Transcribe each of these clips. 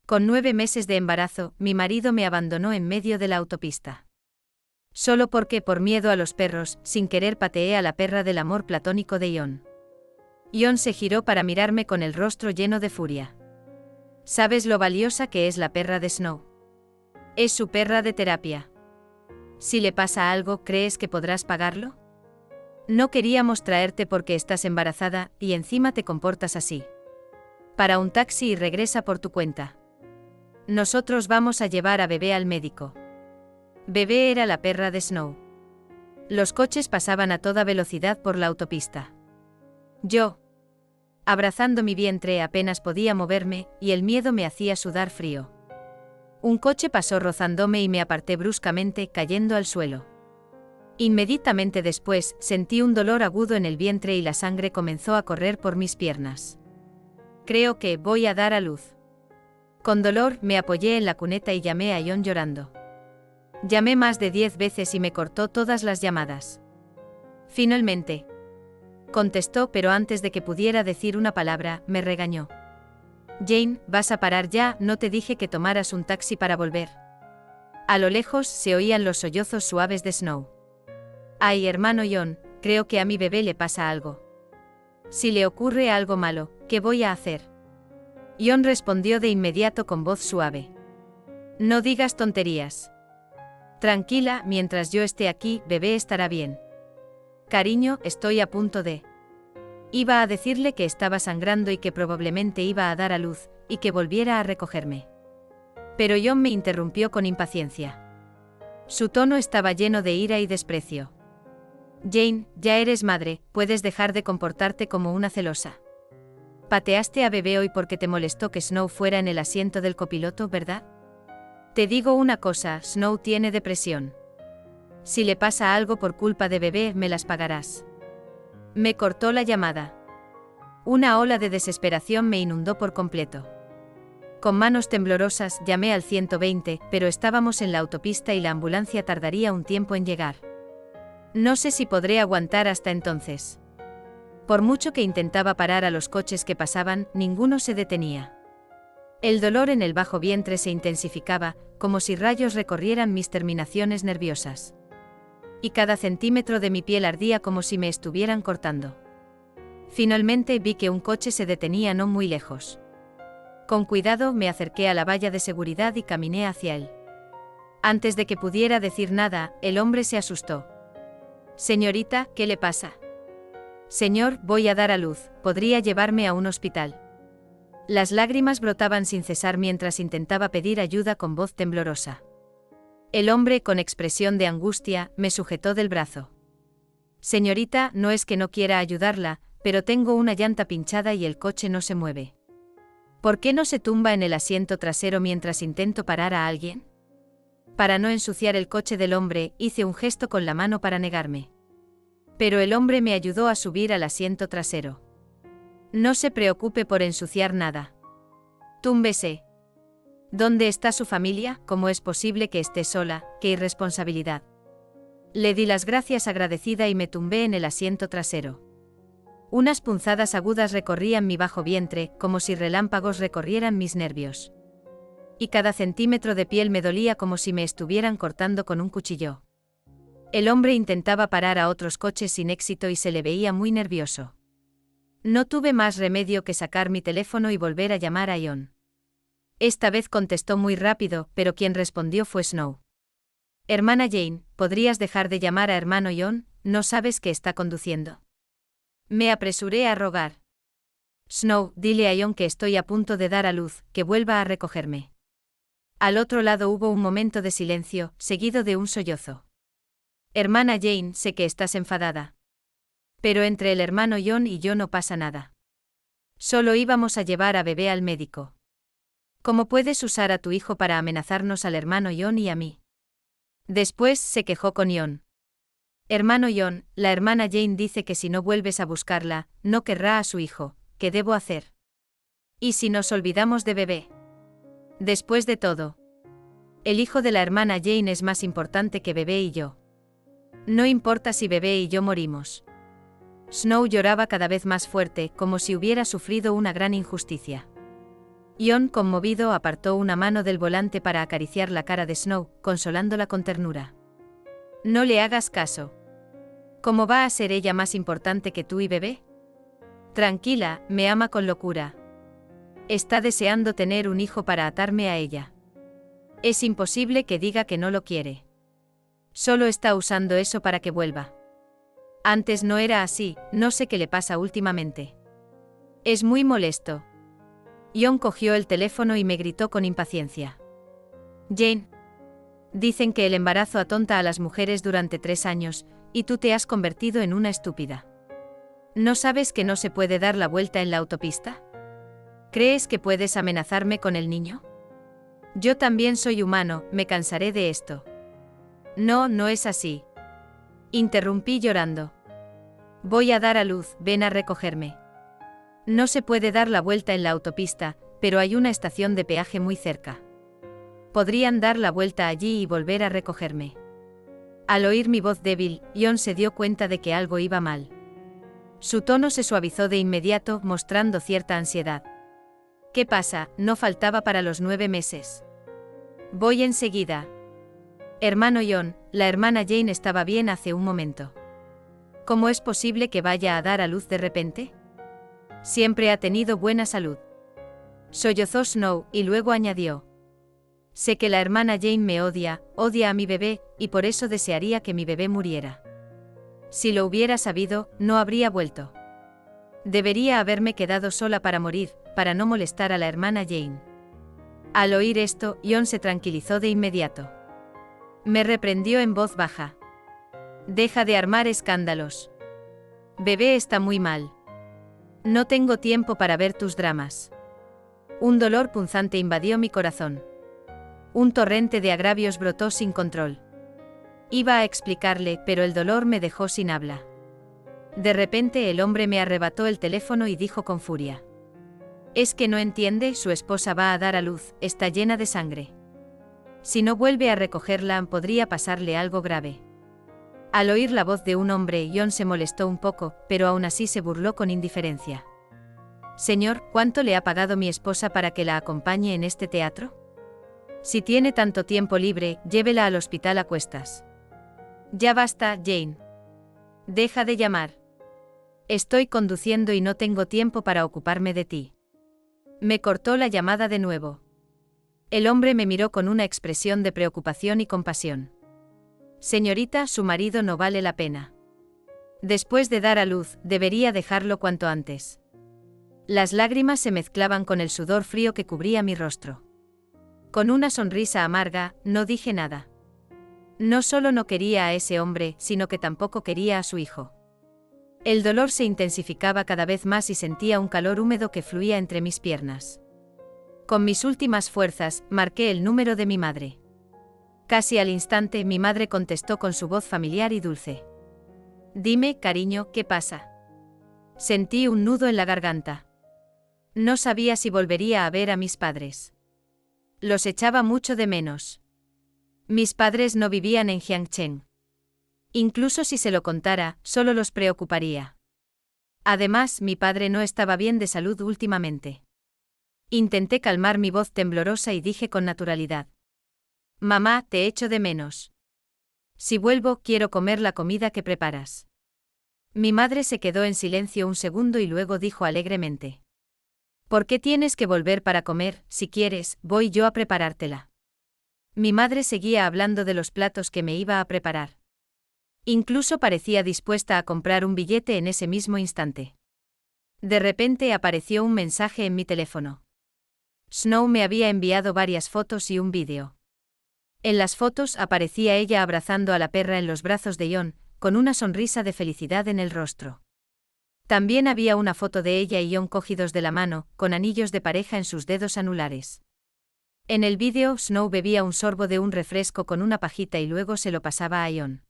Con 9 meses de embarazo, mi marido me abandonó en medio de la autopista. Solo porque, por miedo a los perros, sin querer pateé a la perra del amor platónico de Ion. Ion se giró para mirarme con el rostro lleno de furia. ¿Sabes lo valiosa que es la perra de Snow? Es su perra de terapia. Si le pasa algo, ¿crees que podrás pagarlo? No queríamos traerte porque estás embarazada, y encima te comportas así. Para un taxi y regresa por tu cuenta. Nosotros vamos a llevar a Bebé al médico. Bebé era la perra de Snow. Los coches pasaban a toda velocidad por la autopista. Yo, abrazando mi vientre, apenas podía moverme, y el miedo me hacía sudar frío. Un coche pasó rozándome y me aparté bruscamente, cayendo al suelo. Inmediatamente después, sentí un dolor agudo en el vientre y la sangre comenzó a correr por mis piernas. Creo que voy a dar a luz. Con dolor, me apoyé en la cuneta y llamé a Ion llorando. Llamé más de 10 veces y me cortó todas las llamadas. Finalmente, contestó, pero antes de que pudiera decir una palabra, me regañó. Jane, ¿vas a parar ya? No te dije que tomaras un taxi para volver. A lo lejos se oían los sollozos suaves de Snow. Ay, hermano Ion, creo que a mi bebé le pasa algo. Si le ocurre algo malo, ¿qué voy a hacer? Ion respondió de inmediato con voz suave. No digas tonterías. Tranquila, mientras yo esté aquí, bebé estará bien. Cariño, estoy a punto de... Iba a decirle que estaba sangrando y que probablemente iba a dar a luz, y que volviera a recogerme. Pero Ion me interrumpió con impaciencia. Su tono estaba lleno de ira y desprecio. Jane, ya eres madre, puedes dejar de comportarte como una celosa. Pateaste a bebé hoy porque te molestó que Snow fuera en el asiento del copiloto, ¿verdad? Te digo una cosa, Snow tiene depresión. Si le pasa algo por culpa de bebé, me las pagarás. Me cortó la llamada. Una ola de desesperación me inundó por completo. Con manos temblorosas llamé al 120, pero estábamos en la autopista y la ambulancia tardaría un tiempo en llegar. No sé si podré aguantar hasta entonces. Por mucho que intentaba parar a los coches que pasaban, ninguno se detenía. El dolor en el bajo vientre se intensificaba, como si rayos recorrieran mis terminaciones nerviosas. Y cada centímetro de mi piel ardía como si me estuvieran cortando. Finalmente vi que un coche se detenía no muy lejos. Con cuidado me acerqué a la valla de seguridad y caminé hacia él. Antes de que pudiera decir nada, el hombre se asustó. Señorita, ¿qué le pasa? Señor, voy a dar a luz, ¿podría llevarme a un hospital? Las lágrimas brotaban sin cesar mientras intentaba pedir ayuda con voz temblorosa. El hombre, con expresión de angustia, me sujetó del brazo. Señorita, no es que no quiera ayudarla, pero tengo una llanta pinchada y el coche no se mueve. ¿Por qué no se tumba en el asiento trasero mientras intento parar a alguien? Para no ensuciar el coche del hombre, hice un gesto con la mano para negarme. Pero el hombre me ayudó a subir al asiento trasero. No se preocupe por ensuciar nada. Túmbese. ¿Dónde está su familia? ¿Cómo es posible que esté sola? ¡Qué irresponsabilidad! Le di las gracias agradecida y me tumbé en el asiento trasero. Unas punzadas agudas recorrían mi bajo vientre, como si relámpagos recorrieran mis nervios. Y cada centímetro de piel me dolía como si me estuvieran cortando con un cuchillo. El hombre intentaba parar a otros coches sin éxito y se le veía muy nervioso. No tuve más remedio que sacar mi teléfono y volver a llamar a Ion. Esta vez contestó muy rápido, pero quien respondió fue Snow. Hermana Jane, ¿podrías dejar de llamar a hermano Ion? ¿No sabes que está conduciendo? Me apresuré a rogar. Snow, dile a Ion que estoy a punto de dar a luz, que vuelva a recogerme. Al otro lado hubo un momento de silencio, seguido de un sollozo. Hermana Jane, sé que estás enfadada. Pero entre el hermano Ion y yo no pasa nada. Solo íbamos a llevar a bebé al médico. ¿Cómo puedes usar a tu hijo para amenazarnos al hermano Ion y a mí? Después se quejó con Ion. Hermano Ion, la hermana Jane dice que si no vuelves a buscarla, no querrá a su hijo. ¿Qué debo hacer? ¿Y si nos olvidamos de bebé? Después de todo, el hijo de la hermana Jane es más importante que bebé y yo. No importa si bebé y yo morimos. Snow lloraba cada vez más fuerte, como si hubiera sufrido una gran injusticia. Ion, conmovido, apartó una mano del volante para acariciar la cara de Snow, consolándola con ternura. No le hagas caso. ¿Cómo va a ser ella más importante que tú y bebé? Tranquila, me ama con locura. Está deseando tener un hijo para atarme a ella. Es imposible que diga que no lo quiere. Solo está usando eso para que vuelva. Antes no era así, no sé qué le pasa últimamente. Es muy molesto. Ion cogió el teléfono y me gritó con impaciencia. Jane. Dicen que el embarazo atonta a las mujeres durante 3 años, y tú te has convertido en una estúpida. ¿No sabes que no se puede dar la vuelta en la autopista? ¿Crees que puedes amenazarme con el niño? Yo también soy humano, me cansaré de esto. No, no es así. Interrumpí llorando. Voy a dar a luz, ven a recogerme. No se puede dar la vuelta en la autopista, pero hay una estación de peaje muy cerca. Podrían dar la vuelta allí y volver a recogerme. Al oír mi voz débil, Ion se dio cuenta de que algo iba mal. Su tono se suavizó de inmediato, mostrando cierta ansiedad. ¿Qué pasa? No faltaba para los 9 meses. Voy enseguida. Hermano Ion, la hermana Jane estaba bien hace un momento. ¿Cómo es posible que vaya a dar a luz de repente? Siempre ha tenido buena salud. Sollozó Snow, y luego añadió. Sé que la hermana Jane me odia a mi bebé, y por eso desearía que mi bebé muriera. Si lo hubiera sabido, no habría vuelto. Debería haberme quedado sola para morir, para no molestar a la hermana Jane. Al oír esto, Ion se tranquilizó de inmediato. Me reprendió en voz baja. Deja de armar escándalos. Bebé está muy mal. No tengo tiempo para ver tus dramas. Un dolor punzante invadió mi corazón. Un torrente de agravios brotó sin control. Iba a explicarle, pero el dolor me dejó sin habla. De repente el hombre me arrebató el teléfono y dijo con furia. Es que no entiende, su esposa va a dar a luz, está llena de sangre. Si no vuelve a recogerla, podría pasarle algo grave. Al oír la voz de un hombre, Ion se molestó un poco, pero aún así se burló con indiferencia. Señor, ¿cuánto le ha pagado mi esposa para que la acompañe en este teatro? Si tiene tanto tiempo libre, llévela al hospital a cuestas. Ya basta, Jane. Deja de llamar. Estoy conduciendo y no tengo tiempo para ocuparme de ti. Me cortó la llamada de nuevo. El hombre me miró con una expresión de preocupación y compasión. Señorita, su marido no vale la pena. Después de dar a luz, debería dejarlo cuanto antes. Las lágrimas se mezclaban con el sudor frío que cubría mi rostro. Con una sonrisa amarga, no dije nada. No solo no quería a ese hombre, sino que tampoco quería a su hijo. El dolor se intensificaba cada vez más y sentía un calor húmedo que fluía entre mis piernas. Con mis últimas fuerzas, marqué el número de mi madre. Casi al instante, mi madre contestó con su voz familiar y dulce. Dime, cariño, ¿qué pasa? Sentí un nudo en la garganta. No sabía si volvería a ver a mis padres. Los echaba mucho de menos. Mis padres no vivían en Jiangchen. Incluso si se lo contara, solo los preocuparía. Además, mi padre no estaba bien de salud últimamente. Intenté calmar mi voz temblorosa y dije con naturalidad. Mamá, te echo de menos. Si vuelvo, quiero comer la comida que preparas. Mi madre se quedó en silencio un segundo y luego dijo alegremente. ¿Por qué tienes que volver para comer? Si quieres, voy yo a preparártela. Mi madre seguía hablando de los platos que me iba a preparar. Incluso parecía dispuesta a comprar un billete en ese mismo instante. De repente apareció un mensaje en mi teléfono. Snow me había enviado varias fotos y un vídeo. En las fotos aparecía ella abrazando a la perra en los brazos de Ion, con una sonrisa de felicidad en el rostro. También había una foto de ella y Ion cogidos de la mano, con anillos de pareja en sus dedos anulares. En el vídeo, Snow bebía un sorbo de un refresco con una pajita y luego se lo pasaba a Ion.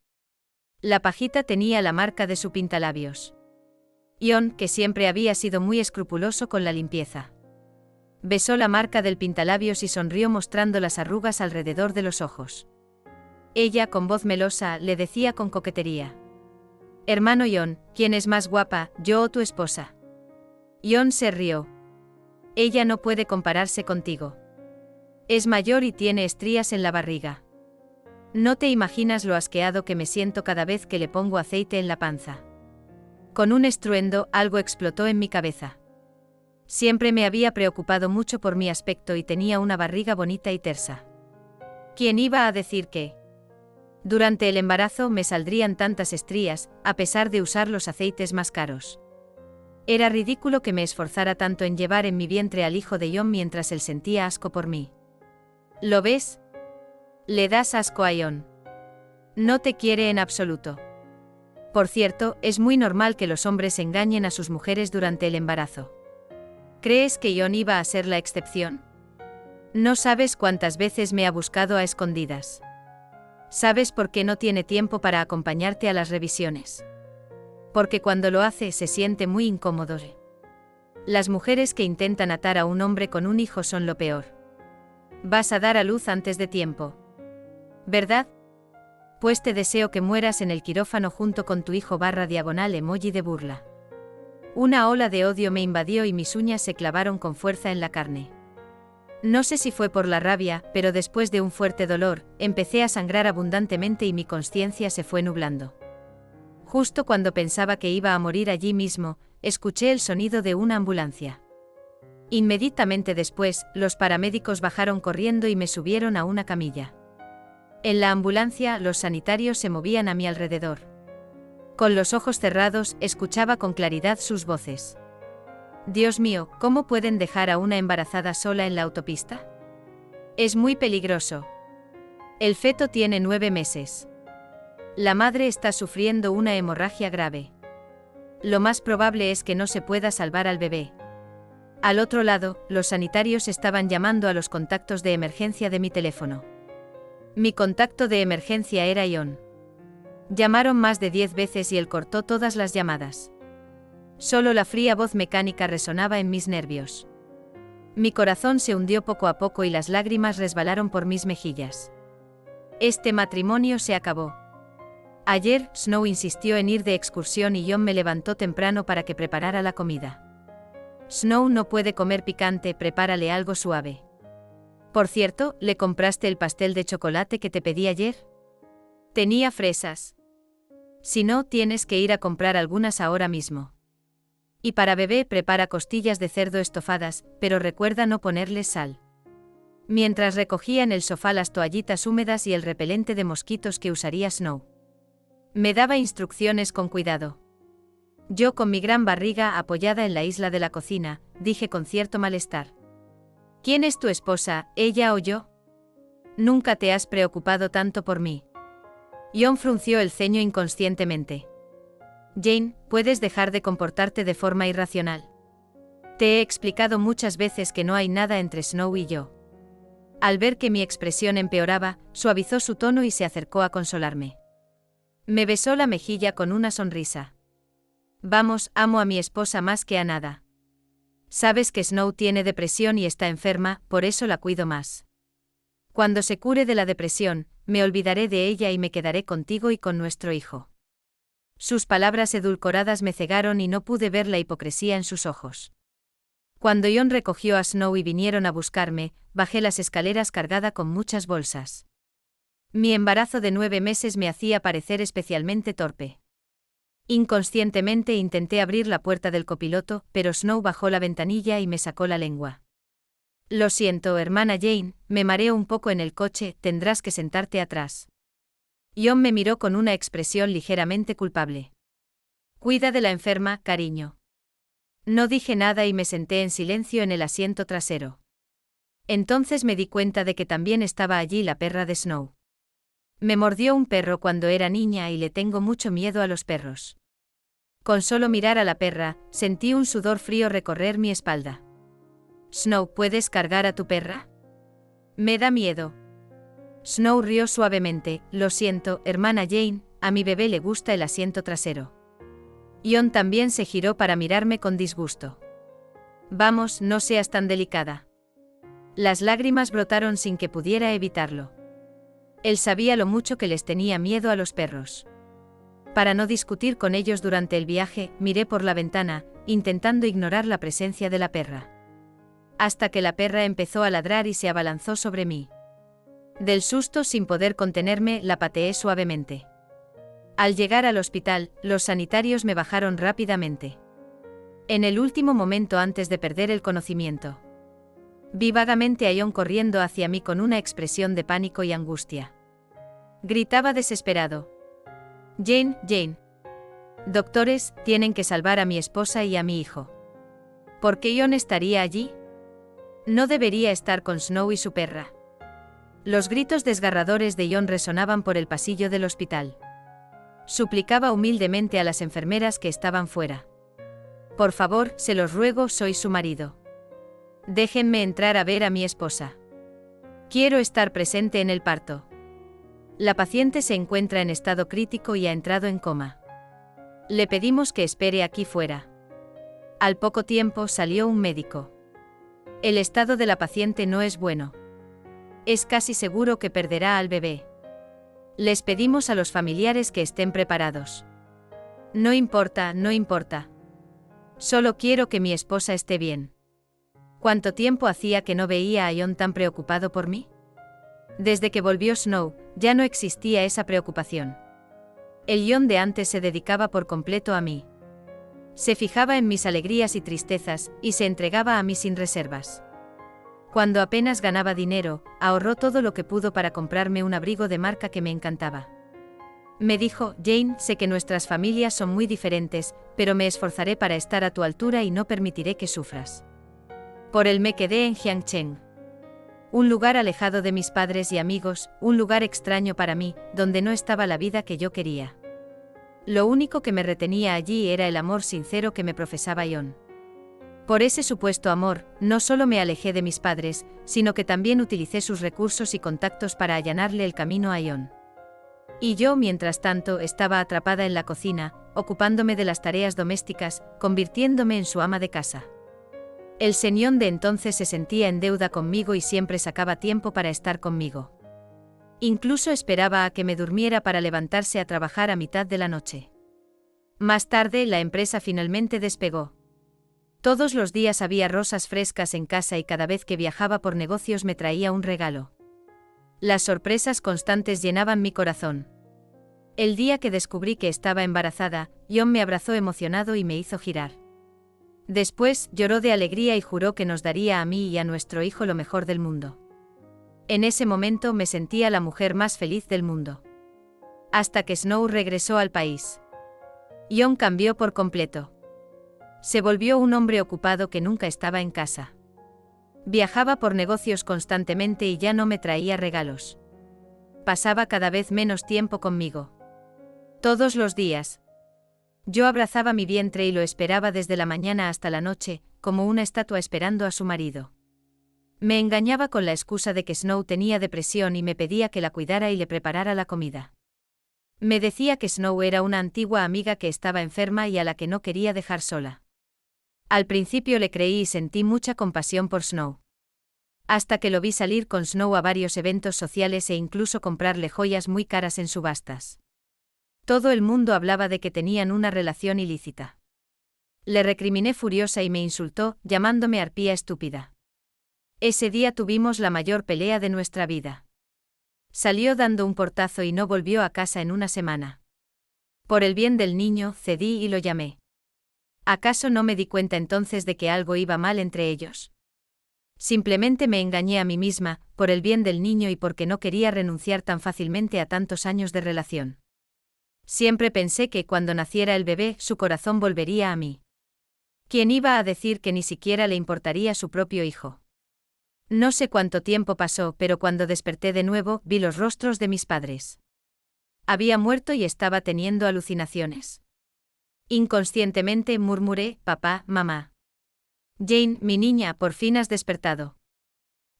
La pajita tenía la marca de su pintalabios. Ion, que siempre había sido muy escrupuloso con la limpieza. Besó la marca del pintalabios y sonrió mostrando las arrugas alrededor de los ojos. Ella, con voz melosa, le decía con coquetería. Hermano Ion, ¿quién es más guapa, yo o tu esposa? Ion se rió. Ella no puede compararse contigo. Es mayor y tiene estrías en la barriga. No te imaginas lo asqueado que me siento cada vez que le pongo aceite en la panza. Con un estruendo, algo explotó en mi cabeza. Siempre me había preocupado mucho por mi aspecto y tenía una barriga bonita y tersa. ¿Quién iba a decir que? Durante el embarazo me saldrían tantas estrías, a pesar de usar los aceites más caros. Era ridículo que me esforzara tanto en llevar en mi vientre al hijo de Jon mientras él sentía asco por mí. ¿Lo ves? Le das asco a Jon. No te quiere en absoluto. Por cierto, es muy normal que los hombres engañen a sus mujeres durante el embarazo. ¿Crees que Jon iba a ser la excepción? No sabes cuántas veces me ha buscado a escondidas. ¿Sabes por qué no tiene tiempo para acompañarte a las revisiones? Porque cuando lo hace se siente muy incómodo. Las mujeres que intentan atar a un hombre con un hijo son lo peor. Vas a dar a luz antes de tiempo. ¿Verdad? Pues te deseo que mueras en el quirófano junto con tu hijo / emoji de burla. Una ola de odio me invadió y mis uñas se clavaron con fuerza en la carne. No sé si fue por la rabia, pero después de un fuerte dolor, empecé a sangrar abundantemente y mi consciencia se fue nublando. Justo cuando pensaba que iba a morir allí mismo, escuché el sonido de una ambulancia. Inmediatamente después, los paramédicos bajaron corriendo y me subieron a una camilla. En la ambulancia, los sanitarios se movían a mi alrededor. Con los ojos cerrados, escuchaba con claridad sus voces. Dios mío, ¿cómo pueden dejar a una embarazada sola en la autopista? Es muy peligroso. El feto tiene 9 meses. La madre está sufriendo una hemorragia grave. Lo más probable es que no se pueda salvar al bebé. Al otro lado, los sanitarios estaban llamando a los contactos de emergencia de mi teléfono. Mi contacto de emergencia era Jon. Llamaron más de 10 veces y él cortó todas las llamadas. Solo la fría voz mecánica resonaba en mis nervios. Mi corazón se hundió poco a poco y las lágrimas resbalaron por mis mejillas. Este matrimonio se acabó. Ayer, Snow insistió en ir de excursión y Jon me levantó temprano para que preparara la comida. Snow no puede comer picante, prepárale algo suave. Por cierto, ¿le compraste el pastel de chocolate que te pedí ayer? Tenía fresas. Si no, tienes que ir a comprar algunas ahora mismo. Y para bebé prepara costillas de cerdo estofadas, pero recuerda no ponerles sal. Mientras recogía en el sofá las toallitas húmedas y el repelente de mosquitos que usaría Snow. Me daba instrucciones con cuidado. Yo con mi gran barriga apoyada en la isla de la cocina, dije con cierto malestar. ¿Quién es tu esposa, ella o yo? Nunca te has preocupado tanto por mí. Jon frunció el ceño inconscientemente. Jane, puedes dejar de comportarte de forma irracional. Te he explicado muchas veces que no hay nada entre Snow y yo. Al ver que mi expresión empeoraba, suavizó su tono y se acercó a consolarme. Me besó la mejilla con una sonrisa. Vamos, amo a mi esposa más que a nada. Sabes que Snow tiene depresión y está enferma, por eso la cuido más. Cuando se cure de la depresión, me olvidaré de ella y me quedaré contigo y con nuestro hijo. Sus palabras edulcoradas me cegaron y no pude ver la hipocresía en sus ojos. Cuando Jon recogió a Snow y vinieron a buscarme, bajé las escaleras cargada con muchas bolsas. Mi embarazo de 9 meses me hacía parecer especialmente torpe. Inconscientemente intenté abrir la puerta del copiloto, pero Snow bajó la ventanilla y me sacó la lengua. Lo siento, hermana Jane, me mareo un poco en el coche, tendrás que sentarte atrás. Jon me miró con una expresión ligeramente culpable. Cuida de la enferma, cariño. No dije nada y me senté en silencio en el asiento trasero. Entonces me di cuenta de que también estaba allí la perra de Snow. Me mordió un perro cuando era niña y le tengo mucho miedo a los perros. Con solo mirar a la perra, sentí un sudor frío recorrer mi espalda. Snow, ¿puedes cargar a tu perra? Me da miedo. Snow rió suavemente. Lo siento, hermana Jane, a mi bebé le gusta el asiento trasero. Jon también se giró para mirarme con disgusto. Vamos, no seas tan delicada. Las lágrimas brotaron sin que pudiera evitarlo. Él sabía lo mucho que les tenía miedo a los perros. Para no discutir con ellos durante el viaje, miré por la ventana, intentando ignorar la presencia de la perra. hasta que la perra empezó a ladrar y se abalanzó sobre mí. Del susto, sin poder contenerme, la pateé suavemente. Al llegar al hospital, los sanitarios me bajaron rápidamente. En el último momento antes de perder el conocimiento. Vi vagamente a Ion corriendo hacia mí con una expresión de pánico y angustia. Gritaba desesperado. Jane, Jane. Doctores, tienen que salvar a mi esposa y a mi hijo. ¿Por qué Ion estaría allí? No debería estar con Snow y su perra. Los gritos desgarradores de Ion resonaban por el pasillo del hospital. Suplicaba humildemente a las enfermeras que estaban fuera. Por favor, se los ruego, soy su marido. Déjenme entrar a ver a mi esposa. Quiero estar presente en el parto. La paciente se encuentra en estado crítico y ha entrado en coma. Le pedimos que espere aquí fuera. Al poco tiempo salió un médico. El estado de la paciente no es bueno. Es casi seguro que perderá al bebé. Les pedimos a los familiares que estén preparados. No importa, no importa. Solo quiero que mi esposa esté bien. ¿Cuánto tiempo hacía que no veía a Ion tan preocupado por mí? Desde que volvió Snow, ya no existía esa preocupación. El Ion de antes se dedicaba por completo a mí. Se fijaba en mis alegrías y tristezas, y se entregaba a mí sin reservas. Cuando apenas ganaba dinero, ahorró todo lo que pudo para comprarme un abrigo de marca que me encantaba. Me dijo, Jane, sé que nuestras familias son muy diferentes, pero me esforzaré para estar a tu altura y no permitiré que sufras. Por él me quedé en Jiangcheng. Un lugar alejado de mis padres y amigos, un lugar extraño para mí, donde no estaba la vida que yo quería. Lo único que me retenía allí era el amor sincero que me profesaba Ion. Por ese supuesto amor, no solo me alejé de mis padres, sino que también utilicé sus recursos y contactos para allanarle el camino a Ion. Y yo, mientras tanto, estaba atrapada en la cocina, ocupándome de las tareas domésticas, convirtiéndome en su ama de casa. El señor de entonces se sentía en deuda conmigo y siempre sacaba tiempo para estar conmigo. Incluso esperaba a que me durmiera para levantarse a trabajar a mitad de la noche. Más tarde, la empresa finalmente despegó. Todos los días había rosas frescas en casa y cada vez que viajaba por negocios me traía un regalo. Las sorpresas constantes llenaban mi corazón. El día que descubrí que estaba embarazada, Ion me abrazó emocionado y me hizo girar. Después, lloró de alegría y juró que nos daría a mí y a nuestro hijo lo mejor del mundo. En ese momento me sentía la mujer más feliz del mundo. Hasta que Snow regresó al país. Ion cambió por completo. Se volvió un hombre ocupado que nunca estaba en casa. Viajaba por negocios constantemente y ya no me traía regalos. Pasaba cada vez menos tiempo conmigo. Todos los días. Yo abrazaba mi vientre y lo esperaba desde la mañana hasta la noche, como una estatua esperando a su marido. Me engañaba con la excusa de que Snow tenía depresión y me pedía que la cuidara y le preparara la comida. Me decía que Snow era una antigua amiga que estaba enferma y a la que no quería dejar sola. Al principio le creí y sentí mucha compasión por Snow. Hasta que lo vi salir con Snow a varios eventos sociales e incluso comprarle joyas muy caras en subastas. Todo el mundo hablaba de que tenían una relación ilícita. Le recriminé furiosa y me insultó, llamándome arpía estúpida. Ese día tuvimos la mayor pelea de nuestra vida. Salió dando un portazo y no volvió a casa en una semana. Por el bien del niño, cedí y lo llamé. ¿Acaso no me di cuenta entonces de que algo iba mal entre ellos? Simplemente me engañé a mí misma, por el bien del niño y porque no quería renunciar tan fácilmente a tantos años de relación. Siempre pensé que cuando naciera el bebé, su corazón volvería a mí. ¿Quién iba a decir que ni siquiera le importaría su propio hijo? No sé cuánto tiempo pasó, pero cuando desperté de nuevo, vi los rostros de mis padres. Había muerto y estaba teniendo alucinaciones. Inconscientemente murmuré, papá, mamá. Jane, mi niña, por fin has despertado.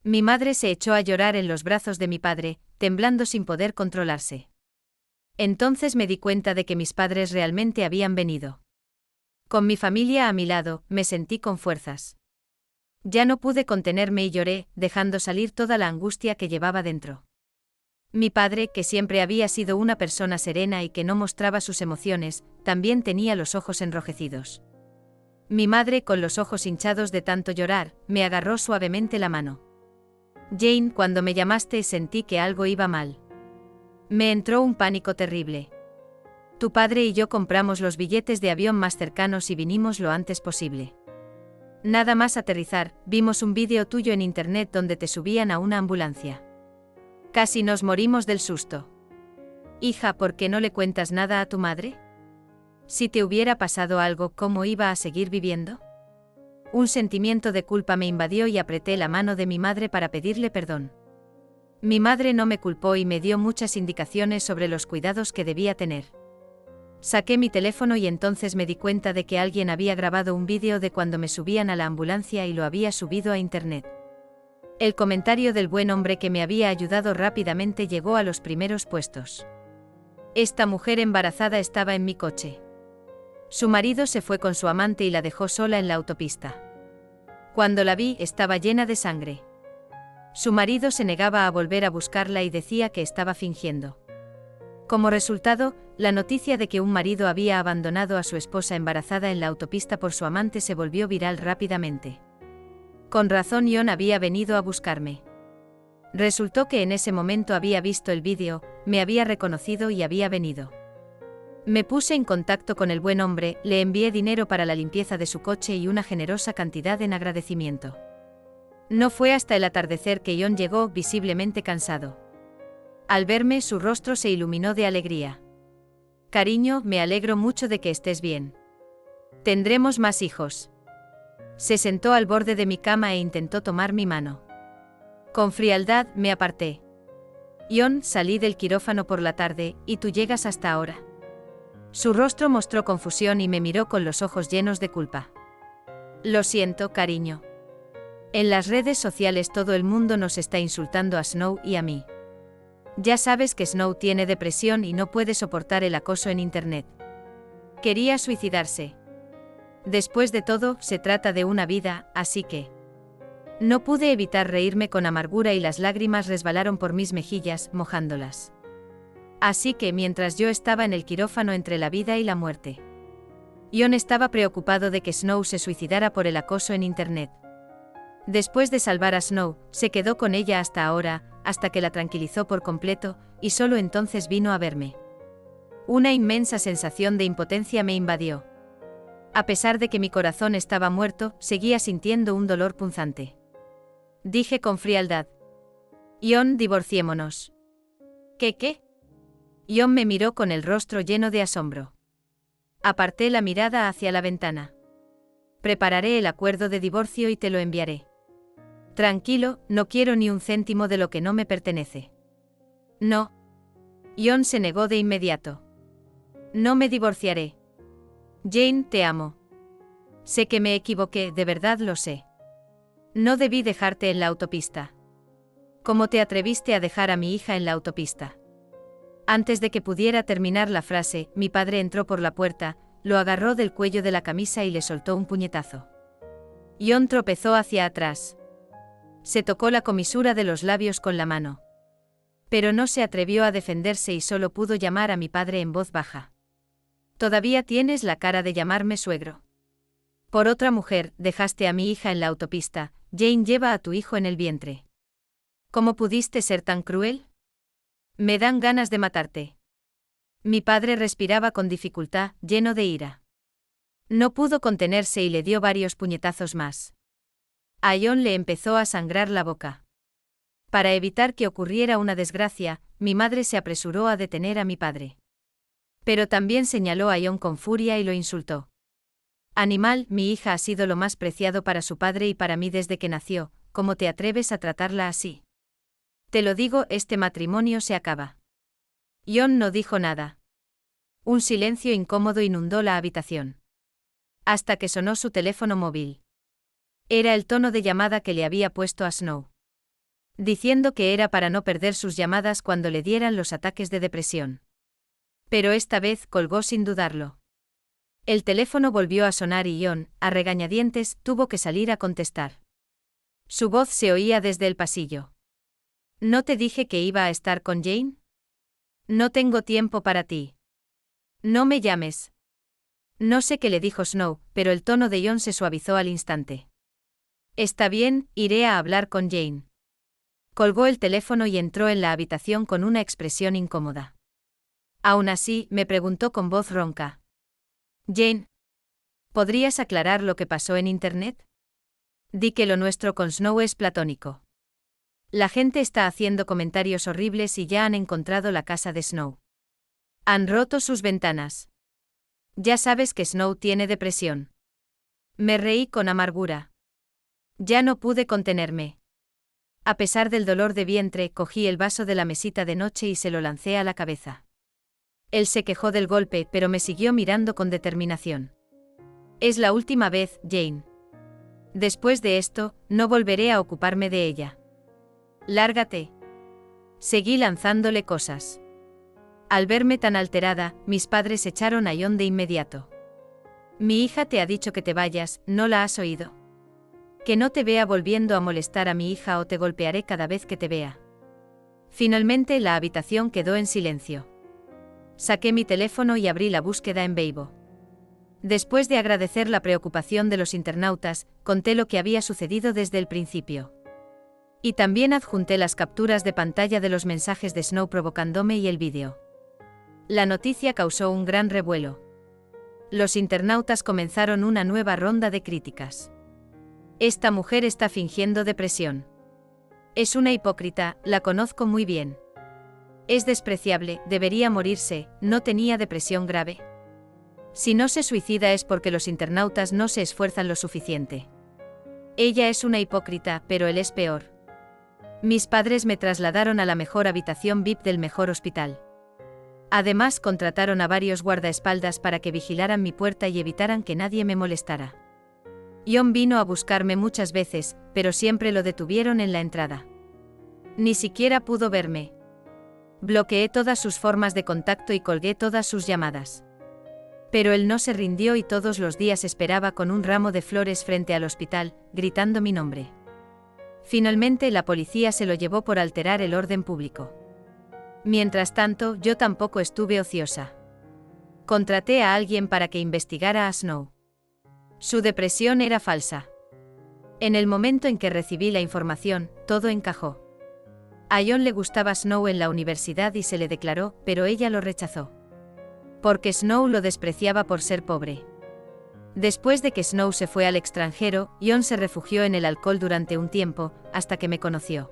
Mi madre se echó a llorar en los brazos de mi padre, temblando sin poder controlarse. Entonces me di cuenta de que mis padres realmente habían venido. Con mi familia a mi lado, me sentí con fuerzas. Ya no pude contenerme y lloré, dejando salir toda la angustia que llevaba dentro. Mi padre, que siempre había sido una persona serena y que no mostraba sus emociones, también tenía los ojos enrojecidos. Mi madre, con los ojos hinchados de tanto llorar, me agarró suavemente la mano. Jane, cuando me llamaste sentí que algo iba mal. Me entró un pánico terrible. Tu padre y yo compramos los billetes de avión más cercanos y vinimos lo antes posible. Nada más aterrizar, vimos un vídeo tuyo en internet donde te subían a una ambulancia. Casi nos morimos del susto. Hija, ¿por qué no le cuentas nada a tu madre? Si te hubiera pasado algo, ¿cómo iba a seguir viviendo? Un sentimiento de culpa me invadió y apreté la mano de mi madre para pedirle perdón. Mi madre no me culpó y me dio muchas indicaciones sobre los cuidados que debía tener. Saqué mi teléfono y entonces me di cuenta de que alguien había grabado un vídeo de cuando me subían a la ambulancia y lo había subido a internet. El comentario del buen hombre que me había ayudado rápidamente llegó a los primeros puestos. Esta mujer embarazada estaba en mi coche. Su marido se fue con su amante y la dejó sola en la autopista. Cuando la vi, estaba llena de sangre. Su marido se negaba a volver a buscarla y decía que estaba fingiendo. Como resultado, la noticia de que un marido había abandonado a su esposa embarazada en la autopista por su amante se volvió viral rápidamente. Con razón Ion había venido a buscarme. Resultó que en ese momento había visto el vídeo, me había reconocido y había venido. Me puse en contacto con el buen hombre, le envié dinero para la limpieza de su coche y una generosa cantidad en agradecimiento. No fue hasta el atardecer que Ion llegó, visiblemente cansado. Al verme, su rostro se iluminó de alegría. Cariño, me alegro mucho de que estés bien. Tendremos más hijos. Se sentó al borde de mi cama e intentó tomar mi mano. Con frialdad, me aparté. Ion, salí del quirófano por la tarde, y tú llegas hasta ahora. Su rostro mostró confusión y me miró con los ojos llenos de culpa. Lo siento, cariño. En las redes sociales todo el mundo nos está insultando a Snow y a mí. Ya sabes que Snow tiene depresión y no puede soportar el acoso en internet. Quería suicidarse. Después de todo, se trata de una vida, así que... No pude evitar reírme con amargura y las lágrimas resbalaron por mis mejillas, mojándolas. Así que mientras yo estaba en el quirófano entre la vida y la muerte. Ion estaba preocupado de que Snow se suicidara por el acoso en internet. Después de salvar a Snow, se quedó con ella hasta ahora, hasta que la tranquilizó por completo, y solo entonces vino a verme. Una inmensa sensación de impotencia me invadió. A pesar de que mi corazón estaba muerto, seguía sintiendo un dolor punzante. Dije con frialdad: Ion, divorciémonos. ¿Qué? Ion me miró con el rostro lleno de asombro. Aparté la mirada hacia la ventana. Prepararé el acuerdo de divorcio y te lo enviaré. Tranquilo, no quiero ni un céntimo de lo que no me pertenece. No. Ion se negó de inmediato. No me divorciaré. Jane, te amo. Sé que me equivoqué, de verdad lo sé. No debí dejarte en la autopista. ¿Cómo te atreviste a dejar a mi hija en la autopista? Antes de que pudiera terminar la frase, mi padre entró por la puerta, lo agarró del cuello de la camisa y le soltó un puñetazo. Ion tropezó hacia atrás. Se tocó la comisura de los labios con la mano. Pero no se atrevió a defenderse y solo pudo llamar a mi padre en voz baja. Todavía tienes la cara de llamarme suegro. Por otra mujer, dejaste a mi hija en la autopista. Jane lleva a tu hijo en el vientre. ¿Cómo pudiste ser tan cruel? Me dan ganas de matarte. Mi padre respiraba con dificultad, lleno de ira. No pudo contenerse y le dio varios puñetazos más. A Ion le empezó a sangrar la boca. Para evitar que ocurriera una desgracia, mi madre se apresuró a detener a mi padre. Pero también señaló a Ion con furia y lo insultó. Animal, mi hija ha sido lo más preciado para su padre y para mí desde que nació, ¿cómo te atreves a tratarla así? Te lo digo, este matrimonio se acaba. Ion no dijo nada. Un silencio incómodo inundó la habitación. Hasta que sonó su teléfono móvil. Era el tono de llamada que le había puesto a Snow. Diciendo que era para no perder sus llamadas cuando le dieran los ataques de depresión. Pero esta vez colgó sin dudarlo. El teléfono volvió a sonar y Ion, a regañadientes, tuvo que salir a contestar. Su voz se oía desde el pasillo. ¿No te dije que iba a estar con Jane? No tengo tiempo para ti. No me llames. No sé qué le dijo Snow, pero el tono de Jon se suavizó al instante. Está bien, iré a hablar con Jane. Colgó el teléfono y entró en la habitación con una expresión incómoda. Aún así, me preguntó con voz ronca. Jane, ¿podrías aclarar lo que pasó en Internet? Di que lo nuestro con Snow es platónico. La gente está haciendo comentarios horribles y ya han encontrado la casa de Snow. Han roto sus ventanas. Ya sabes que Snow tiene depresión. Me reí con amargura. Ya no pude contenerme. A pesar del dolor de vientre, cogí el vaso de la mesita de noche y se lo lancé a la cabeza. Él se quejó del golpe, pero me siguió mirando con determinación. Es la última vez, Jane. Después de esto, no volveré a ocuparme de ella. Lárgate. Seguí lanzándole cosas. Al verme tan alterada, mis padres echaron a Jon de inmediato. Mi hija te ha dicho que te vayas, ¿no la has oído? Que no te vea volviendo a molestar a mi hija o te golpearé cada vez que te vea. Finalmente la habitación quedó en silencio. Saqué mi teléfono y abrí la búsqueda en Weibo. Después de agradecer la preocupación de los internautas, conté lo que había sucedido desde el principio. Y también adjunté las capturas de pantalla de los mensajes de Snow provocándome y el vídeo. La noticia causó un gran revuelo. Los internautas comenzaron una nueva ronda de críticas. Esta mujer está fingiendo depresión. Es una hipócrita, la conozco muy bien. Es despreciable, debería morirse, no tenía depresión grave. Si no se suicida es porque los internautas no se esfuerzan lo suficiente. Ella es una hipócrita, pero él es peor. Mis padres me trasladaron a la mejor habitación VIP del mejor hospital. Además contrataron a varios guardaespaldas para que vigilaran mi puerta y evitaran que nadie me molestara. Jon vino a buscarme muchas veces, pero siempre lo detuvieron en la entrada. Ni siquiera pudo verme. Bloqueé todas sus formas de contacto y colgué todas sus llamadas. Pero él no se rindió y todos los días esperaba con un ramo de flores frente al hospital, gritando mi nombre. Finalmente la policía se lo llevó por alterar el orden público. Mientras tanto, yo tampoco estuve ociosa. Contraté a alguien para que investigara a Snow. Su depresión era falsa. En el momento en que recibí la información, todo encajó. A Jon le gustaba Snow en la universidad y se le declaró, pero ella lo rechazó. Porque Snow lo despreciaba por ser pobre. Después de que Snow se fue al extranjero, Jon se refugió en el alcohol durante un tiempo, hasta que me conoció.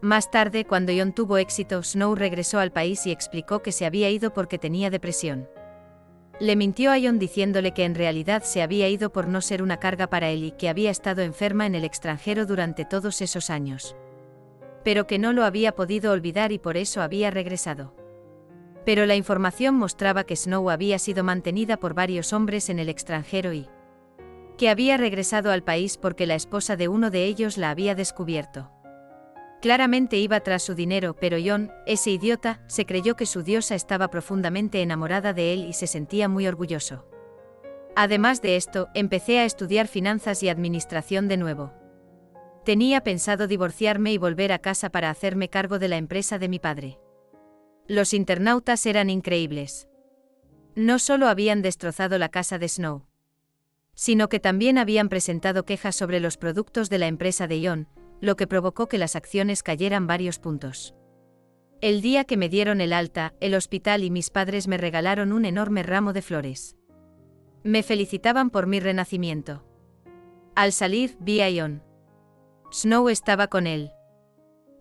Más tarde, cuando Jon tuvo éxito, Snow regresó al país y explicó que se había ido porque tenía depresión. Le mintió a Jon diciéndole que en realidad se había ido por no ser una carga para él y que había estado enferma en el extranjero durante todos esos años. Pero que no lo había podido olvidar y por eso había regresado. Pero la información mostraba que Snow había sido mantenida por varios hombres en el extranjero y que había regresado al país porque la esposa de uno de ellos la había descubierto. Claramente iba tras su dinero, pero Jon, ese idiota, se creyó que su diosa estaba profundamente enamorada de él y se sentía muy orgulloso. Además de esto, empecé a estudiar finanzas y administración de nuevo. Tenía pensado divorciarme y volver a casa para hacerme cargo de la empresa de mi padre. Los internautas eran increíbles. No solo habían destrozado la casa de Snow, sino que también habían presentado quejas sobre los productos de la empresa de Jon, lo que provocó que las acciones cayeran varios puntos. El día que me dieron el alta, el hospital y mis padres me regalaron un enorme ramo de flores. Me felicitaban por mi renacimiento. Al salir, vi a Jon. Snow estaba con él.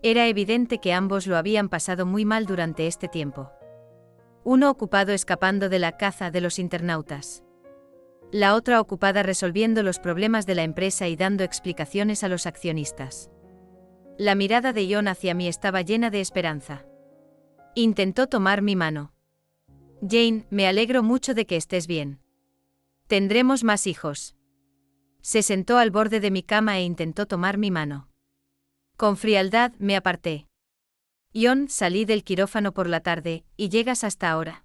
Era evidente que ambos lo habían pasado muy mal durante este tiempo. Uno ocupado escapando de la caza de los internautas. La otra ocupada resolviendo los problemas de la empresa y dando explicaciones a los accionistas. La mirada de Jon hacia mí estaba llena de esperanza. Intentó tomar mi mano. Jane, me alegro mucho de que estés bien. Tendremos más hijos. Se sentó al borde de mi cama e intentó tomar mi mano. Con frialdad me aparté. Jon, salí del quirófano por la tarde, ¿y llegas hasta ahora?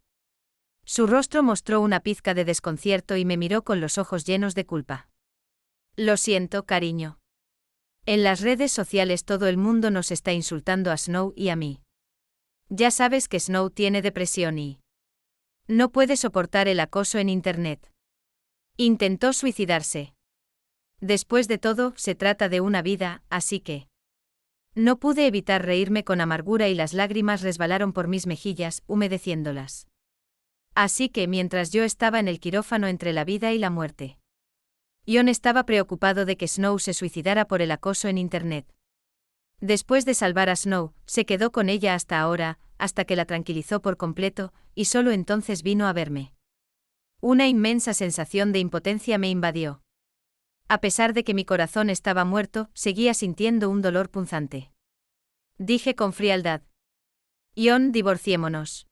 Su rostro mostró una pizca de desconcierto y me miró con los ojos llenos de culpa. Lo siento, cariño. En las redes sociales todo el mundo nos está insultando a Snow y a mí. Ya sabes que Snow tiene depresión y No puede soportar el acoso en Internet. Intentó suicidarse. Después de todo, se trata de una vida, así que... No pude evitar reírme con amargura y las lágrimas resbalaron por mis mejillas, humedeciéndolas. Así que mientras yo estaba en el quirófano entre la vida y la muerte. Ion estaba preocupado de que Snow se suicidara por el acoso en Internet. Después de salvar a Snow, se quedó con ella hasta ahora, hasta que la tranquilizó por completo, y solo entonces vino a verme. Una inmensa sensación de impotencia me invadió. A pesar de que mi corazón estaba muerto, seguía sintiendo un dolor punzante. Dije con frialdad. Ion, divorciémonos.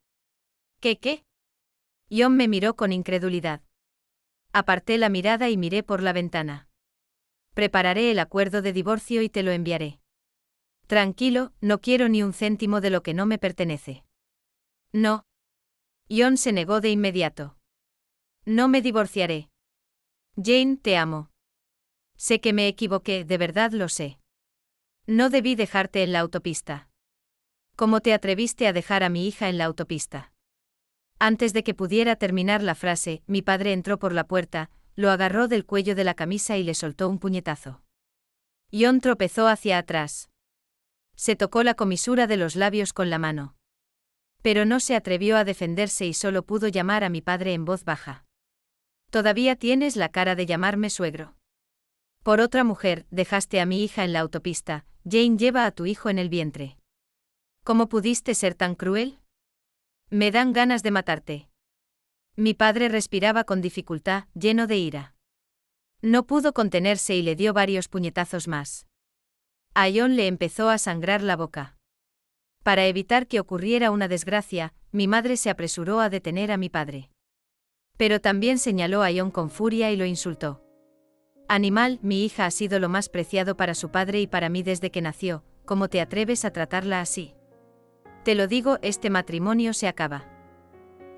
¿Qué? Ion me miró con incredulidad. Aparté la mirada y miré por la ventana. Prepararé el acuerdo de divorcio y te lo enviaré. Tranquilo, no quiero ni un céntimo de lo que no me pertenece. No. Ion se negó de inmediato. No me divorciaré. Jane, te amo. Sé que me equivoqué, de verdad lo sé. No debí dejarte en la autopista. ¿Cómo te atreviste a dejar a mi hija en la autopista? Antes de que pudiera terminar la frase, mi padre entró por la puerta, lo agarró del cuello de la camisa y le soltó un puñetazo. Ion tropezó hacia atrás. Se tocó la comisura de los labios con la mano. Pero no se atrevió a defenderse y solo pudo llamar a mi padre en voz baja. Todavía tienes la cara de llamarme suegro. Por otra mujer, dejaste a mi hija en la autopista, Jane lleva a tu hijo en el vientre. ¿Cómo pudiste ser tan cruel? Me dan ganas de matarte. Mi padre respiraba con dificultad, lleno de ira. No pudo contenerse y le dio varios puñetazos más. A Ion le empezó a sangrar la boca. Para evitar que ocurriera una desgracia, mi madre se apresuró a detener a mi padre. Pero también señaló a Ion con furia y lo insultó. Animal, mi hija ha sido lo más preciado para su padre y para mí desde que nació, ¿cómo te atreves a tratarla así? Te lo digo, este matrimonio se acaba.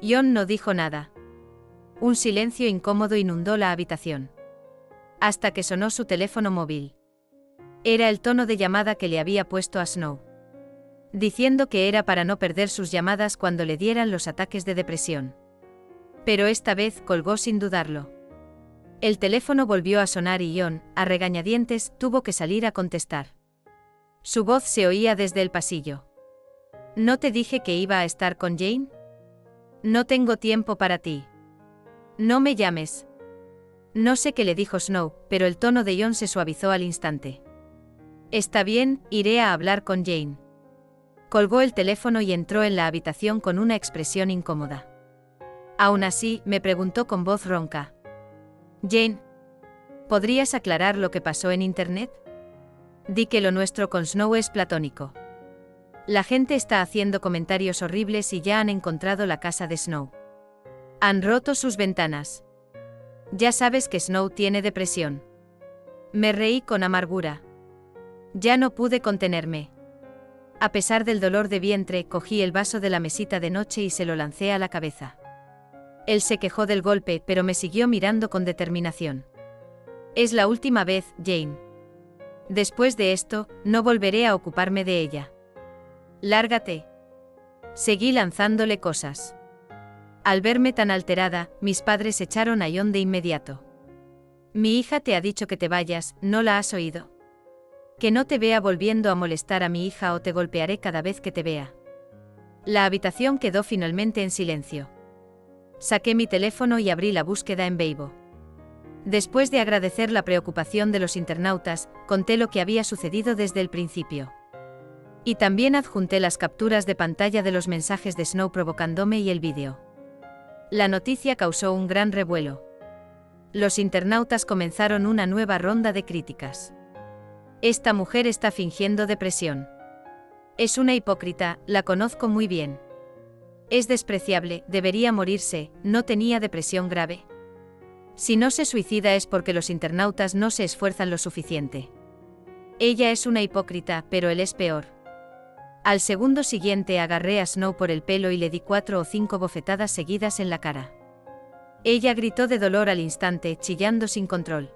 Ion no dijo nada. Un silencio incómodo inundó la habitación. Hasta que sonó su teléfono móvil. Era el tono de llamada que le había puesto a Snow. Diciendo que era para no perder sus llamadas cuando le dieran los ataques de depresión. Pero esta vez colgó sin dudarlo. El teléfono volvió a sonar y Ion, a regañadientes, tuvo que salir a contestar. Su voz se oía desde el pasillo. ¿No te dije que iba a estar con Jane? No tengo tiempo para ti. No me llames. No sé qué le dijo Snow, pero el tono de Ion se suavizó al instante. Está bien, iré a hablar con Jane. Colgó el teléfono y entró en la habitación con una expresión incómoda. Aún así, me preguntó con voz ronca. Jane, ¿podrías aclarar lo que pasó en Internet? Di que lo nuestro con Snow es platónico. La gente está haciendo comentarios horribles y ya han encontrado la casa de Snow. Han roto sus ventanas. Ya sabes que Snow tiene depresión. Me reí con amargura. Ya no pude contenerme. A pesar del dolor de vientre, cogí el vaso de la mesita de noche y se lo lancé a la cabeza. Él se quejó del golpe, pero me siguió mirando con determinación. Es la última vez, Jane. Después de esto, no volveré a ocuparme de ella. Lárgate. Seguí lanzándole cosas. Al verme tan alterada, mis padres echaron a Ion de inmediato. Mi hija te ha dicho que te vayas, ¿no la has oído? Que no te vea volviendo a molestar a mi hija o te golpearé cada vez que te vea. La habitación quedó finalmente en silencio. Saqué mi teléfono y abrí la búsqueda en Weibo. Después de agradecer la preocupación de los internautas, conté lo que había sucedido desde el principio. Y también adjunté las capturas de pantalla de los mensajes de Snow provocándome y el vídeo. La noticia causó un gran revuelo. Los internautas comenzaron una nueva ronda de críticas. Esta mujer está fingiendo depresión. Es una hipócrita, la conozco muy bien. Es despreciable, debería morirse, no tenía depresión grave. Si no se suicida es porque los internautas no se esfuerzan lo suficiente. Ella es una hipócrita, pero él es peor. Al segundo siguiente agarré a Snow por el pelo y le di 4 o 5 bofetadas seguidas en la cara. Ella gritó de dolor al instante, chillando sin control.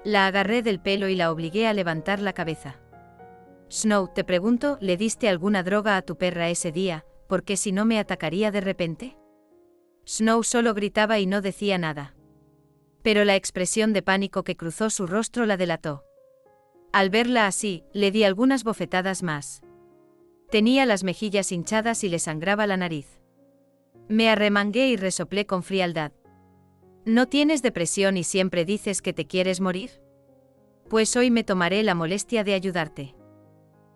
La agarré del pelo y la obligué a levantar la cabeza. Snow, te pregunto, ¿le diste alguna droga a tu perra ese día? ¿Por qué si no me atacaría de repente? Snow solo gritaba y no decía nada. Pero la expresión de pánico que cruzó su rostro la delató. Al verla así, le di algunas bofetadas más. Tenía las mejillas hinchadas y le sangraba la nariz. Me arremangué y resoplé con frialdad. ¿No tienes depresión y siempre dices que te quieres morir? Pues hoy me tomaré la molestia de ayudarte.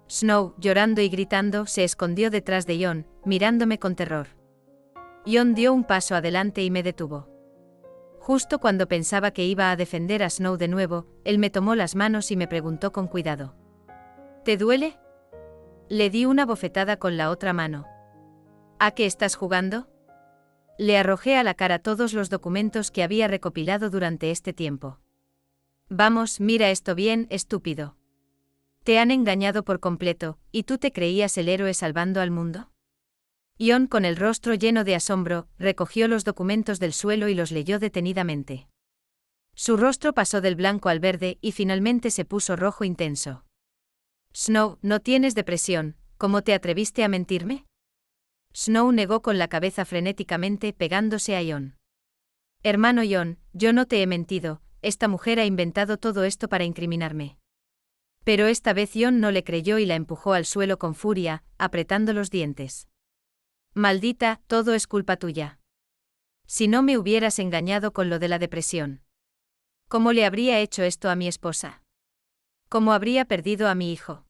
Snow, llorando y gritando, se escondió detrás de Jon, mirándome con terror. Jon dio un paso adelante y me detuvo. Justo cuando pensaba que iba a defender a Snow de nuevo, él me tomó las manos y me preguntó con cuidado. ¿Te duele? Le di una bofetada con la otra mano. ¿A qué estás jugando? Le arrojé a la cara todos los documentos que había recopilado durante este tiempo. Vamos, mira esto bien, estúpido. Te han engañado por completo, ¿y tú te creías el héroe salvando al mundo? Jon, con el rostro lleno de asombro, recogió los documentos del suelo y los leyó detenidamente. Su rostro pasó del blanco al verde y finalmente se puso rojo intenso. Snow, no tienes depresión, ¿cómo te atreviste a mentirme? Snow negó con la cabeza frenéticamente, pegándose a Jon. Hermano Jon, yo no te he mentido, esta mujer ha inventado todo esto para incriminarme. Pero esta vez Jon no le creyó y la empujó al suelo con furia, apretando los dientes. Maldita, todo es culpa tuya. Si no me hubieras engañado con lo de la depresión. ¿Cómo le habría hecho esto a mi esposa? ¿Cómo habría perdido a mi hijo?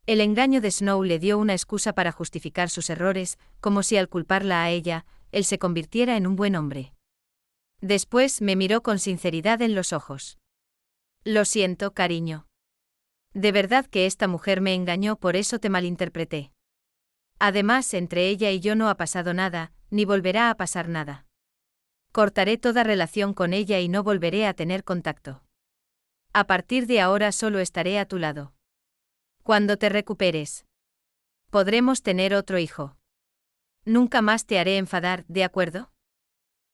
El engaño de Snow le dio una excusa para justificar sus errores, como si al culparla a ella, él se convirtiera en un buen hombre. Después me miró con sinceridad en los ojos. Lo siento, cariño. De verdad que esta mujer me engañó, por eso te malinterpreté. Además, entre ella y yo no ha pasado nada, ni volverá a pasar nada. Cortaré toda relación con ella y no volveré a tener contacto. A partir de ahora solo estaré a tu lado. Cuando te recuperes, podremos tener otro hijo. Nunca más te haré enfadar, ¿de acuerdo?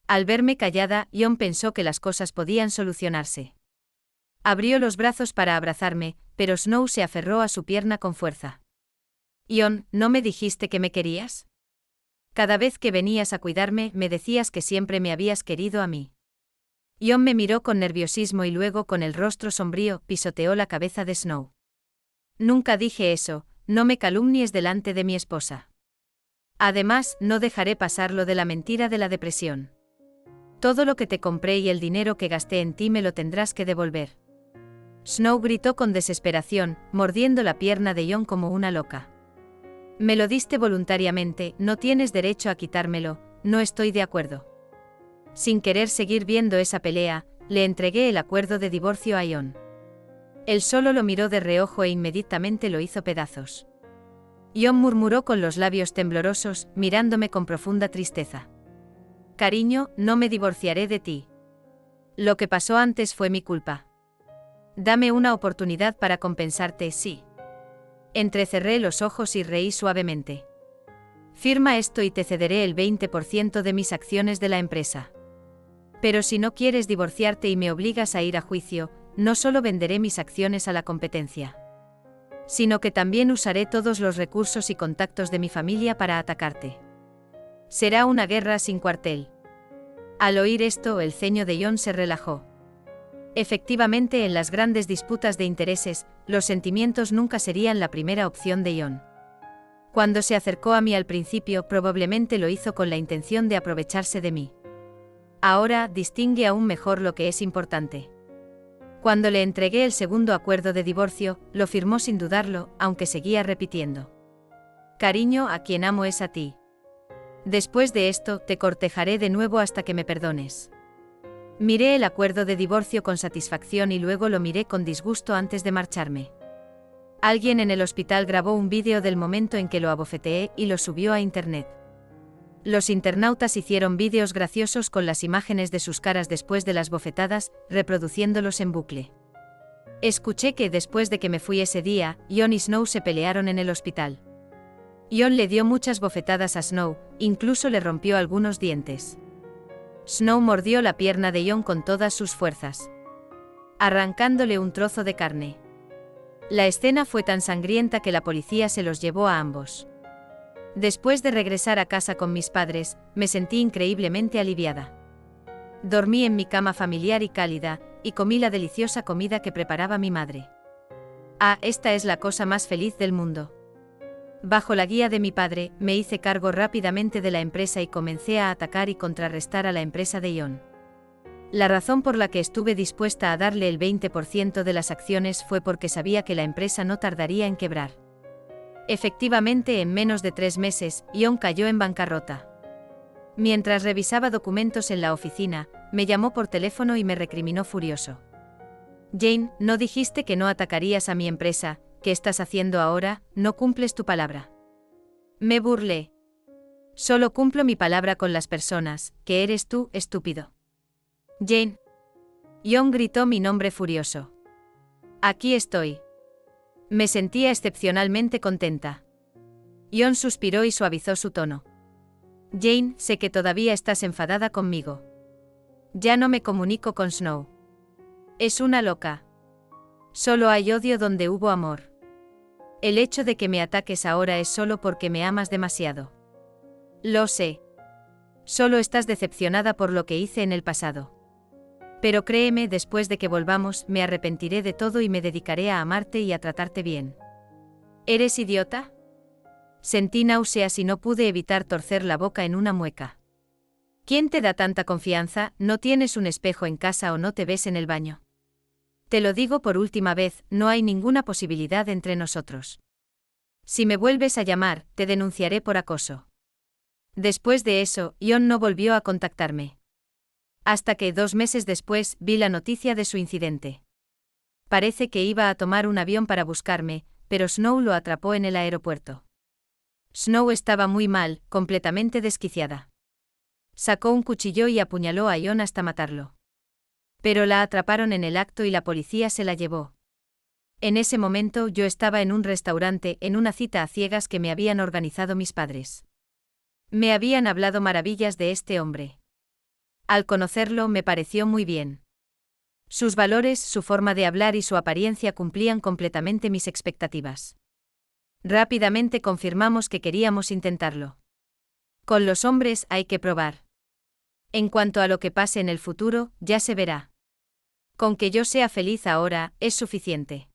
Al verme callada, Jon pensó que las cosas podían solucionarse. Abrió los brazos para abrazarme, pero Snow se aferró a su pierna con fuerza. Jon, ¿no me dijiste que me querías? Cada vez que venías a cuidarme, me decías que siempre me habías querido a mí. Jon me miró con nerviosismo y luego, con el rostro sombrío, pisoteó la cabeza de Snow. Nunca dije eso, no me calumnies delante de mi esposa. Además, no dejaré pasar lo de la mentira de la depresión. Todo lo que te compré y el dinero que gasté en ti me lo tendrás que devolver. Snow gritó con desesperación, mordiendo la pierna de Jon como una loca. Me lo diste voluntariamente, no tienes derecho a quitármelo, no estoy de acuerdo. Sin querer seguir viendo esa pelea, le entregué el acuerdo de divorcio a Jon. Él solo lo miró de reojo e inmediatamente lo hizo pedazos. Jon murmuró con los labios temblorosos, mirándome con profunda tristeza. Cariño, no me divorciaré de ti. Lo que pasó antes fue mi culpa. Dame una oportunidad para compensarte, sí. Entrecerré los ojos y reí suavemente. Firma esto y te cederé el 20% de mis acciones de la empresa. Pero si no quieres divorciarte y me obligas a ir a juicio, no solo venderé mis acciones a la competencia, sino que también usaré todos los recursos y contactos de mi familia para atacarte. Será una guerra sin cuartel. Al oír esto, el ceño de Jon se relajó. Efectivamente, en las grandes disputas de intereses, los sentimientos nunca serían la primera opción de Jon. Cuando se acercó a mí al principio, probablemente lo hizo con la intención de aprovecharse de mí. Ahora, distingue aún mejor lo que es importante. Cuando le entregué el segundo acuerdo de divorcio, lo firmó sin dudarlo, aunque seguía repitiendo. Cariño, a quien amo es a ti. Después de esto, te cortejaré de nuevo hasta que me perdones. Miré el acuerdo de divorcio con satisfacción y luego lo miré con disgusto antes de marcharme. Alguien en el hospital grabó un vídeo del momento en que lo abofeteé y lo subió a internet. Los internautas hicieron vídeos graciosos con las imágenes de sus caras después de las bofetadas, reproduciéndolos en bucle. Escuché que después de que me fui ese día, Jon y Snow se pelearon en el hospital. Jon le dio muchas bofetadas a Snow, incluso le rompió algunos dientes. Snow mordió la pierna de Jon con todas sus fuerzas, arrancándole un trozo de carne. La escena fue tan sangrienta que la policía se los llevó a ambos. Después de regresar a casa con mis padres, me sentí increíblemente aliviada. Dormí en mi cama familiar y cálida, y comí la deliciosa comida que preparaba mi madre. Ah, esta es la cosa más feliz del mundo. Bajo la guía de mi padre, me hice cargo rápidamente de la empresa y comencé a atacar y contrarrestar a la empresa de Ion. La razón por la que estuve dispuesta a darle el 20% de las acciones fue porque sabía que la empresa no tardaría en quebrar. Efectivamente, en menos de 3 meses, Ion cayó en bancarrota. Mientras revisaba documentos en la oficina, me llamó por teléfono y me recriminó furioso. Jane, ¿no dijiste que no atacarías a mi empresa? ¿Qué estás haciendo ahora? No cumples tu palabra. Me burlé. Solo cumplo mi palabra con las personas, que eres tú, estúpido. Jane. Ion gritó mi nombre furioso. Aquí estoy. Me sentía excepcionalmente contenta. Ion suspiró y suavizó su tono. Jane, sé que todavía estás enfadada conmigo. Ya no me comunico con Snow. Es una loca. Solo hay odio donde hubo amor. El hecho de que me ataques ahora es solo porque me amas demasiado. Lo sé. Solo estás decepcionada por lo que hice en el pasado. Pero créeme, después de que volvamos, me arrepentiré de todo y me dedicaré a amarte y a tratarte bien. ¿Eres idiota? Sentí náuseas y no pude evitar torcer la boca en una mueca. ¿Quién te da tanta confianza? ¿No tienes un espejo en casa o no te ves en el baño? Te lo digo por última vez, no hay ninguna posibilidad entre nosotros. Si me vuelves a llamar, te denunciaré por acoso. Después de eso, Ion no volvió a contactarme. Hasta que 2 meses después vi la noticia de su incidente. Parece que iba a tomar un avión para buscarme, pero Snow lo atrapó en el aeropuerto. Snow estaba muy mal, completamente desquiciada. Sacó un cuchillo y apuñaló a Ion hasta matarlo. Pero la atraparon en el acto y la policía se la llevó. En ese momento yo estaba en un restaurante en una cita a ciegas que me habían organizado mis padres. Me habían hablado maravillas de este hombre. Al conocerlo me pareció muy bien. Sus valores, su forma de hablar y su apariencia cumplían completamente mis expectativas. Rápidamente confirmamos que queríamos intentarlo. Con los hombres hay que probar. En cuanto a lo que pase en el futuro, ya se verá. Con que yo sea feliz ahora, es suficiente.